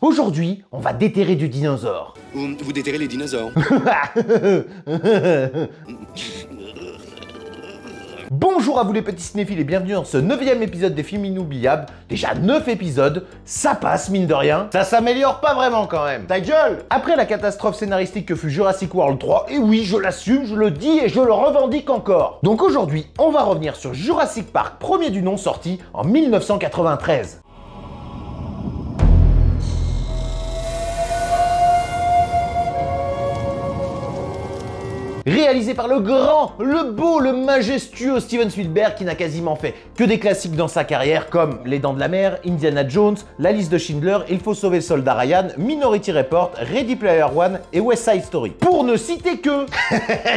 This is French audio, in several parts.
Aujourd'hui, on va déterrer du dinosaure. Vous déterrez les dinosaures. Bonjour à vous les petits cinéphiles et bienvenue dans ce 9e épisode des films inoubliables. Déjà 9 épisodes, ça passe mine de rien. Ça s'améliore pas vraiment quand même. Ta gueule! Après la catastrophe scénaristique que fut Jurassic World 3, et oui, je l'assume, je le dis et je le revendique encore. Donc aujourd'hui, on va revenir sur Jurassic Park, premier du nom, sorti en 1993. Réalisé par le grand, le beau, le majestueux Steven Spielberg qui n'a quasiment fait que des classiques dans sa carrière comme Les Dents de la Mer, Indiana Jones, La Liste de Schindler, Il faut sauver le soldat Ryan, Minority Report, Ready Player One et West Side Story. Pour ne citer que...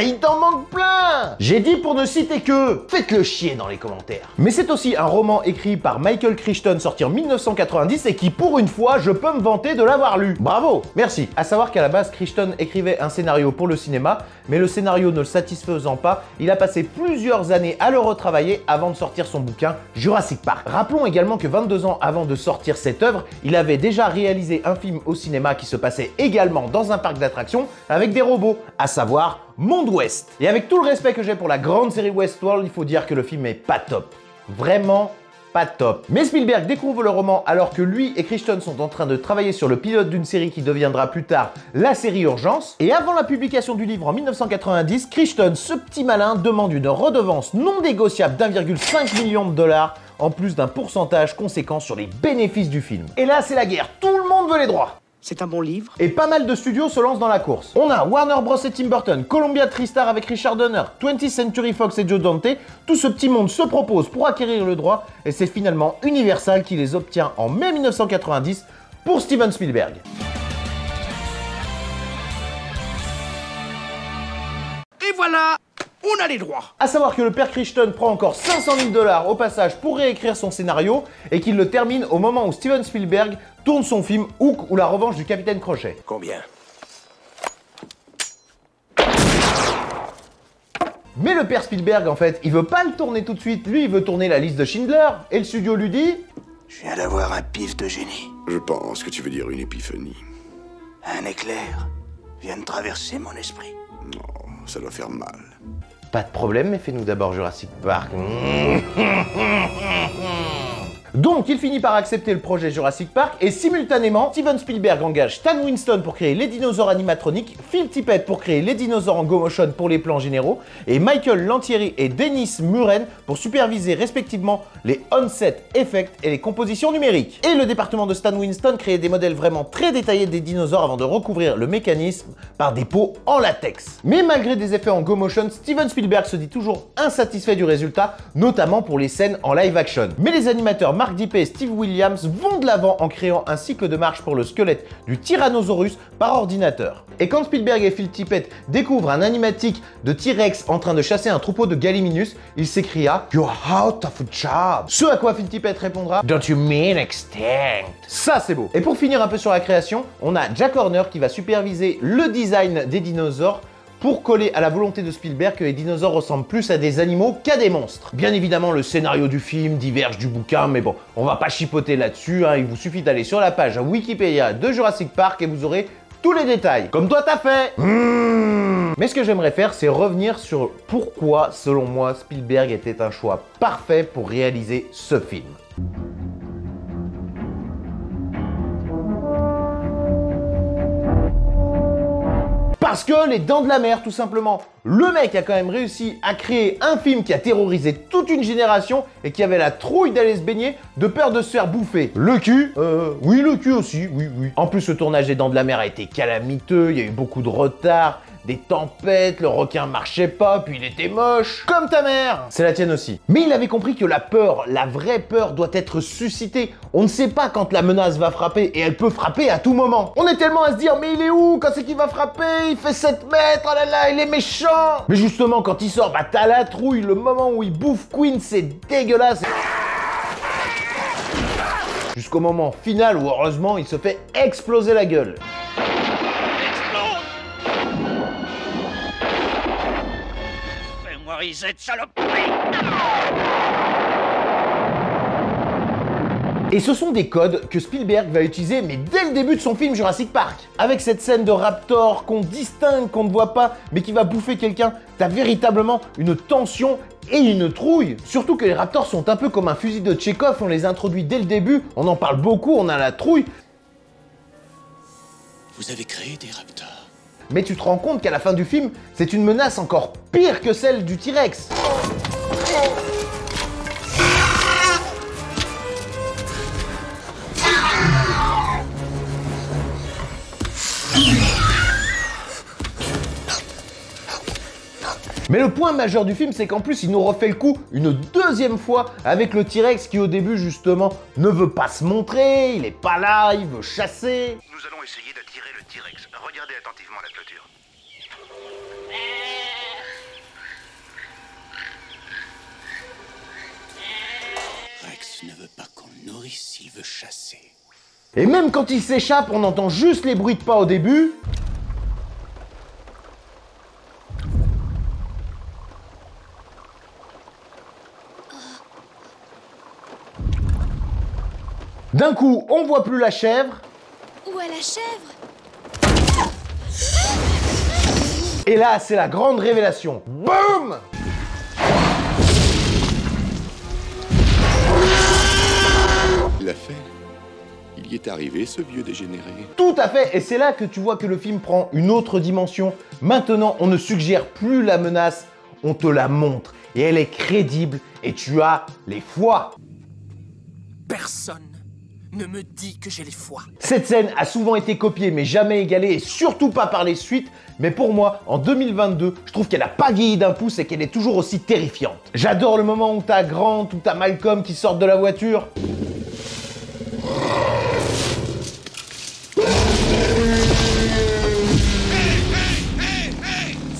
Il t'en manque plein! J'ai dit pour ne citer que... Faites-le chier dans les commentaires. Mais c'est aussi un roman écrit par Michael Crichton sorti en 1990 et qui pour une fois je peux me vanter de l'avoir lu. Bravo! Merci. À savoir qu'à la base Crichton écrivait un scénario pour le cinéma, mais le scénario ne le satisfaisant pas, il a passé plusieurs années à le retravailler avant de sortir son bouquin Jurassic Park. Rappelons également que 22 ans avant de sortir cette œuvre, il avait déjà réalisé un film au cinéma qui se passait également dans un parc d'attractions avec des robots, à savoir Monde Ouest. Et avec tout le respect que j'ai pour la grande série Westworld, il faut dire que le film est pas top. Vraiment pas top. Mais Spielberg découvre le roman alors que lui et Crichton sont en train de travailler sur le pilote d'une série qui deviendra plus tard la série Urgence. Et avant la publication du livre en 1990, Crichton, ce petit malin, demande une redevance non négociable d'1,5 million de dollars en plus d'un pourcentage conséquent sur les bénéfices du film. Et là, c'est la guerre. Tout le monde veut les droits. C'est un bon livre. Et pas mal de studios se lancent dans la course. On a Warner Bros et Tim Burton, Columbia TriStar avec Richard Donner, 20th Century Fox et Joe Dante. Tout ce petit monde se propose pour acquérir le droit et c'est finalement Universal qui les obtient en mai 1990 pour Steven Spielberg. Et voilà, on a les droits. A savoir que le père Crichton prend encore 500 000 $ au passage pour réécrire son scénario et qu'il le termine au moment où Steven Spielberg tourne son film Hook ou la revanche du capitaine Crochet. Combien? Mais le père Spielberg, en fait, il veut pas le tourner tout de suite. Lui, il veut tourner La Liste de Schindler. Et le studio lui dit... Je viens d'avoir un pif de génie. Je pense que tu veux dire une épiphanie. Un éclair vient de traverser mon esprit. Non, ça doit faire mal. Pas de problème, mais fais-nous d'abord Jurassic Park. Donc, il finit par accepter le projet Jurassic Park et simultanément, Steven Spielberg engage Stan Winston pour créer les dinosaures animatroniques, Phil Tippett pour créer les dinosaures en go motion pour les plans généraux et Michael Lantieri et Dennis Muren pour superviser respectivement les on-set effects et les compositions numériques. Et le département de Stan Winston créait des modèles vraiment très détaillés des dinosaures avant de recouvrir le mécanisme par des pots en latex. Mais malgré des effets en go motion, Steven Spielberg se dit toujours insatisfait du résultat, notamment pour les scènes en live action. Mais les animateurs Mark Dippé et Steve Williams vont de l'avant en créant un cycle de marche pour le squelette du Tyrannosaurus par ordinateur. Et quand Spielberg et Phil Tippett découvrent un animatique de T-Rex en train de chasser un troupeau de Gallimimus, il s'écria « You're out of a job ». Ce à quoi Phil Tippett répondra « Don't you mean extinct ?» Ça c'est beau. Et pour finir un peu sur la création, on a Jack Horner qui va superviser le design des dinosaures pour coller à la volonté de Spielberg que les dinosaures ressemblent plus à des animaux qu'à des monstres. Bien évidemment, le scénario du film diverge du bouquin, mais bon, on va pas chipoter là-dessus, hein. Il vous suffit d'aller sur la page Wikipédia de Jurassic Park et vous aurez tous les détails. Comme toi t'as fait. Mais ce que j'aimerais faire, c'est revenir sur pourquoi, selon moi, Spielberg était un choix parfait pour réaliser ce film. Parce que Les Dents de la Mer, tout simplement. Le mec a quand même réussi à créer un film qui a terrorisé toute une génération et qui avait la trouille d'aller se baigner de peur de se faire bouffer. Le cul oui, le cul aussi, oui. En plus, le tournage des Dents de la Mer a été calamiteux, il y a eu beaucoup de retard, des tempêtes, le requin marchait pas, puis il était moche. Comme ta mère. C'est la tienne aussi. Mais il avait compris que la peur, la vraie peur, doit être suscitée. On ne sait pas quand la menace va frapper et elle peut frapper à tout moment. On est tellement à se dire, mais il est où? Quand c'est qu'il va frapper? Il fait 7 mètres, oh là là, il est méchant. Mais justement, quand il sort, bah t'as la trouille, le moment où il bouffe Queen, c'est dégueulasse. Jusqu'au moment final où, heureusement, il se fait exploser la gueule. Fais-moi reset, saloperie. Et ce sont des codes que Spielberg va utiliser, mais dès le début de son film Jurassic Park. Avec cette scène de raptor qu'on distingue, qu'on ne voit pas, mais qui va bouffer quelqu'un, t'as véritablement une tension et une trouille. Surtout que les raptors sont un peu comme un fusil de Tchekhov, on les introduit dès le début, on en parle beaucoup, on a la trouille. Vous avez créé des raptors. Mais tu te rends compte qu'à la fin du film, c'est une menace encore pire que celle du T-Rex. Mais le point majeur du film, c'est qu'en plus, il nous refait le coup une deuxième fois avec le T-Rex qui, au début, justement, ne veut pas se montrer, il est pas là, il veut chasser. Nous allons essayer d'attirer le T-Rex. Regardez attentivement la clôture. Rex ne veut pas qu'on le nourrisse, il veut chasser. Et même quand il s'échappe, on entend juste les bruits de pas au début. D'un coup, on voit plus la chèvre. Où est la chèvre? Et là, c'est la grande révélation. Boum! Il l'a fait. Il y est arrivé, ce vieux dégénéré. Tout à fait, et c'est là que tu vois que le film prend une autre dimension. Maintenant, on ne suggère plus la menace, on te la montre. Et elle est crédible, et tu as les foies. Personne ne me dit que j'ai les foies. Cette scène a souvent été copiée, mais jamais égalée, et surtout pas par les suites. Mais pour moi, en 2022, je trouve qu'elle n'a pas vieilli d'un pouce et qu'elle est toujours aussi terrifiante. J'adore le moment où t'as Grant, où t'as Malcolm qui sortent de la voiture.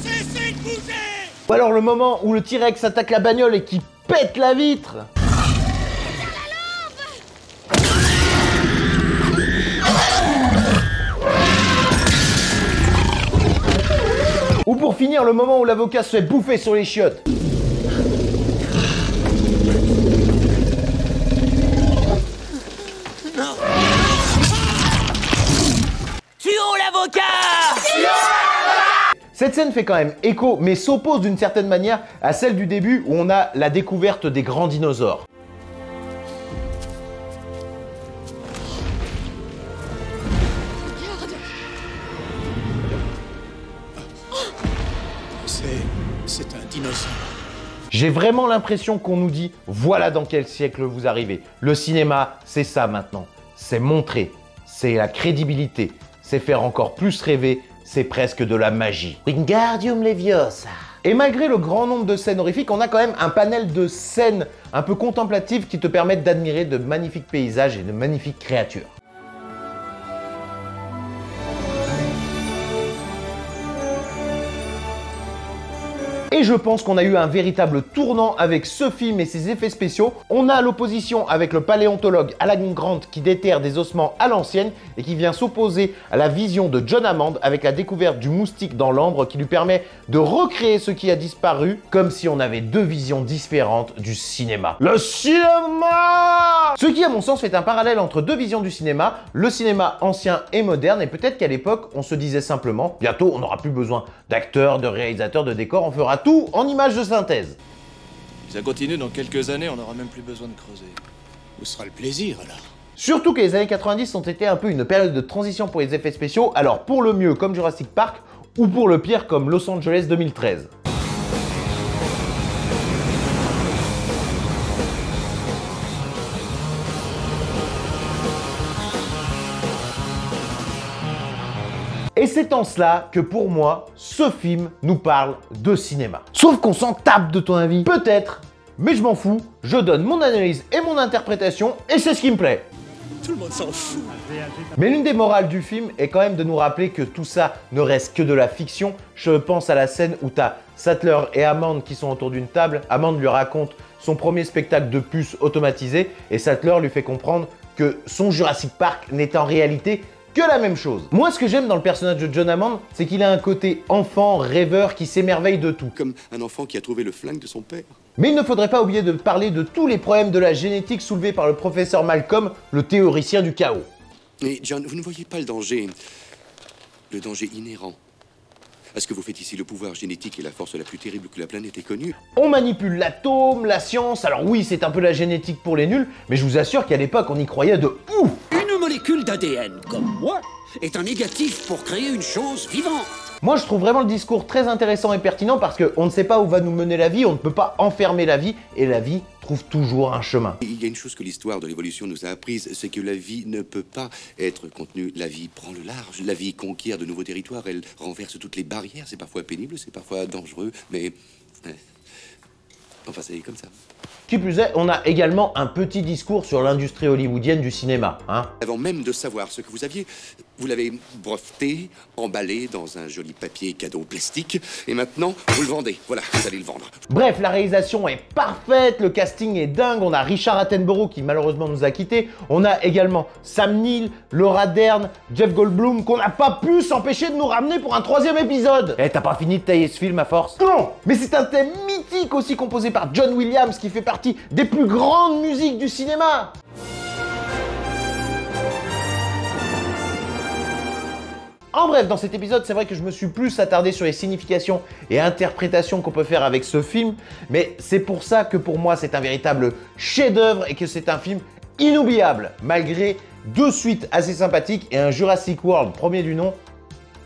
Cessez de bouger! Ou alors le moment où le T-Rex attaque la bagnole et qui pète la vitre. Ou pour finir, le moment où l'avocat se fait bouffer sur les chiottes. Tuons l'avocat! Cette scène fait quand même écho, mais s'oppose d'une certaine manière à celle du début où on a la découverte des grands dinosaures. C'est un dinosaure. J'ai vraiment l'impression qu'on nous dit « Voilà dans quel siècle vous arrivez ». Le cinéma, c'est ça maintenant. C'est montrer, c'est la crédibilité, c'est faire encore plus rêver, c'est presque de la magie. Wingardium Leviosa. Et malgré le grand nombre de scènes horrifiques, on a quand même un panel de scènes un peu contemplatives qui te permettent d'admirer de magnifiques paysages et de magnifiques créatures. Et je pense qu'on a eu un véritable tournant avec ce film et ses effets spéciaux. On a l'opposition avec le paléontologue Alan Grant qui déterre des ossements à l'ancienne et qui vient s'opposer à la vision de John Hammond avec la découverte du moustique dans l'ambre qui lui permet de recréer ce qui a disparu, comme si on avait deux visions différentes du cinéma. Le cinéma! Ce qui, à mon sens, fait un parallèle entre deux visions du cinéma, le cinéma ancien et moderne, et peut-être qu'à l'époque, on se disait simplement, bientôt, on n'aura plus besoin d'acteurs, de réalisateurs, de décors, on fera tout en images de synthèse. Si ça continue, dans quelques années, on n'aura même plus besoin de creuser. Où sera le plaisir, alors? Surtout que les années 90 ont été un peu une période de transition pour les effets spéciaux, alors pour le mieux comme Jurassic Park, ou pour le pire comme Los Angeles 2013. Et c'est en cela que pour moi, ce film nous parle de cinéma. Sauf qu'on s'en tape de ton avis. Peut-être, mais je m'en fous. Je donne mon analyse et mon interprétation et c'est ce qui me plaît. Tout le monde s'en fout. Mais l'une des morales du film est quand même de nous rappeler que tout ça ne reste que de la fiction. Je pense à la scène où t'as Sattler et Hammond qui sont autour d'une table. Hammond lui raconte son premier spectacle de puce automatisé et Sattler lui fait comprendre que son Jurassic Park n'est en réalité que la même chose. Moi, ce que j'aime dans le personnage de John Hammond, c'est qu'il a un côté enfant, rêveur, qui s'émerveille de tout. Comme un enfant qui a trouvé le flingue de son père. Mais il ne faudrait pas oublier de parler de tous les problèmes de la génétique soulevés par le professeur Malcolm, le théoricien du chaos. Mais John, vous ne voyez pas le danger inhérent à ce que vous faites ici. Le pouvoir génétique est la force la plus terrible que la planète ait connue. On manipule l'atome, la science, alors oui, c'est un peu la génétique pour les nuls, mais je vous assure qu'à l'époque, on y croyait de ouf. Une molécule d'ADN, comme moi, est un négatif pour créer une chose vivante. Moi, je trouve vraiment le discours très intéressant et pertinent parce qu'on ne sait pas où va nous mener la vie, on ne peut pas enfermer la vie, et la vie trouve toujours un chemin. Il y a une chose que l'histoire de l'évolution nous a apprise, c'est que la vie ne peut pas être contenue. La vie prend le large, la vie conquiert de nouveaux territoires, elle renverse toutes les barrières. C'est parfois pénible, c'est parfois dangereux, mais... enfin, c'est comme ça. Qui plus est, on a également un petit discours sur l'industrie hollywoodienne du cinéma, hein. Avant même de savoir ce que vous aviez, vous l'avez breveté, emballé dans un joli papier cadeau plastique, et maintenant, vous le vendez. Voilà, vous allez le vendre. Bref, la réalisation est parfaite, le casting est dingue, on a Richard Attenborough qui malheureusement nous a quittés, on a également Sam Neill, Laura Dern, Jeff Goldblum, qu'on n'a pas pu s'empêcher de nous ramener pour un 3e épisode. Eh, t'as pas fini de tailler ce film à force? Non, mais c'est un thème mythique aussi composé par John Williams qui fait partie des plus grandes musiques du cinéma. En bref, dans cet épisode, c'est vrai que je me suis plus attardé sur les significations et interprétations qu'on peut faire avec ce film, mais c'est pour ça que pour moi, c'est un véritable chef-d'œuvre et que c'est un film inoubliable, malgré 2 suites assez sympathiques et un Jurassic World premier du nom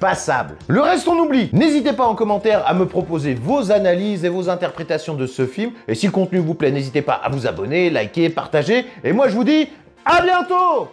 passable. Le reste, on oublie. N'hésitez pas en commentaire à me proposer vos analyses et vos interprétations de ce film, et si le contenu vous plaît, n'hésitez pas à vous abonner, liker, partager, et moi je vous dis à bientôt!